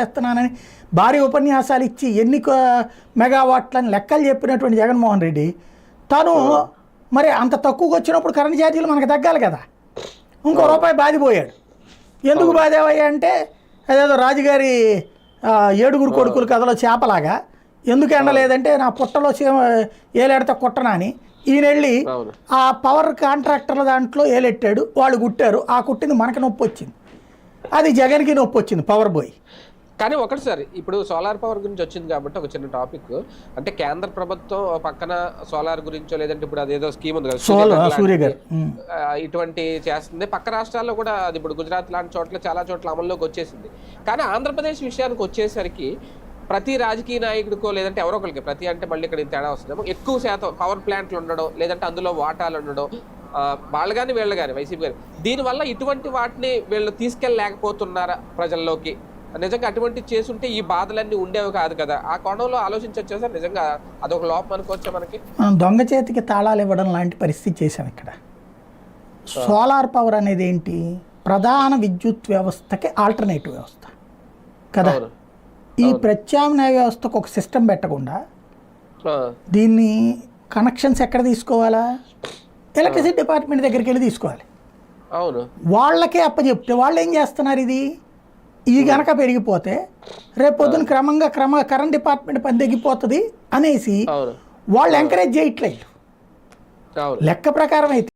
తెస్తున్నానని భారీ ఉపన్యాసాలు ఇచ్చి ఎన్ని మెగావాట్లని లెక్కలు చెప్పినటువంటి జగన్మోహన్ రెడ్డి తను మరి అంత తక్కువగా వచ్చినప్పుడు కరెంట్ ఛార్జీలు మనకు తగ్గాలి కదా, ఇంకో రూపాయి బాదిపోయాడు. ఎందుకు బాధేవయ్యా అంటే అదేదో రాజుగారి 7 కొడుకుల కథలో చేపలాగా ఎందుకు ఎండలేదంటే నా పుట్టలో ఏలేడితే కుట్టనా అని ఈయన వెళ్ళి ఆ పవర్ కాంట్రాక్టర్ల దాంట్లో ఏలెట్టాడు, వాళ్ళు కుట్టారు, ఆ కుట్టింది మనకి నొప్పి వచ్చింది, అది జగన్కి నొప్పి వచ్చింది పవర్ బాయ్. కానీ ఒకటి సార్, ఇప్పుడు సోలార్ పవర్ గురించి వచ్చింది కాబట్టి ఒక చిన్న టాపిక్, అంటే కేంద్ర ప్రభుత్వం పక్కన సోలార్ గురించో లేదంటే ఇప్పుడు అదేదో స్కీమ్ ఉంది కదా సూర్యగారు ఇటువంటి చేస్తుంది, పక్క రాష్ట్రాల్లో కూడా అది ఇప్పుడు గుజరాత్ లాంటి చోట్ల చాలా చోట్ల అమల్లోకి వచ్చేసింది. కానీ ఆంధ్రప్రదేశ్ విషయానికి వచ్చేసరికి ప్రతి రాజకీయ నాయకుడికో లేదంటే ఎవరో ఒకరికి, ప్రతి అంటే మళ్ళీ ఇక్కడ తేడా వస్తుందేమో, ఎక్కువ శాతం పవర్ ప్లాంట్లు ఉండడం లేదంటే అందులో వాటాలు ఉండడం, వాళ్ళు కానీ వీళ్ళు కానీ వైసీపీ కానీ, దీనివల్ల ఇటువంటి వాటిని వీళ్ళు తీసుకెళ్ళలేకపోతున్నారా ప్రజల్లోకి? నిజంగా అటువంటి చేసుంటే ఈ బాధలన్నీ ఉండేవి కాదు కదా, ఆ కోణంలో ఆలోచించవచ్చు సార్. నిజంగా అదొక లోపం అనుకోవచ్చా మనకి? మనం దొంగ చేతికి తాళాలు ఇవ్వడం లాంటి పరిస్థితి చేసాం ఇక్కడ. సోలార్ పవర్ అనేది ఏంటి, ప్రధాన విద్యుత్ వ్యవస్థకి ఆల్టర్నేటివ్ వ్యవస్థ కదా. ఈ ప్రత్యామ్నాయ వ్యవస్థకు ఒక సిస్టమ్ పెట్టకుండా దీన్ని కనెక్షన్స్ ఎక్కడ తీసుకోవాలా, ఎలక్ట్రిసిటీ డిపార్ట్మెంట్ దగ్గరికి వెళ్ళి తీసుకోవాలి. అవును, వాళ్ళకే అప్పచెప్తే వాళ్ళు ఏం చేస్తున్నారు, ఇది గనక పెరిగిపోతే రేపొద్దున క్రమంగా కరెంట్ డిపార్ట్మెంట్ పని తగ్గిపోతుంది అనేసి వాళ్ళు ఎంకరేజ్ చేయట్లేదు. లెక్క ప్రకారం అయితే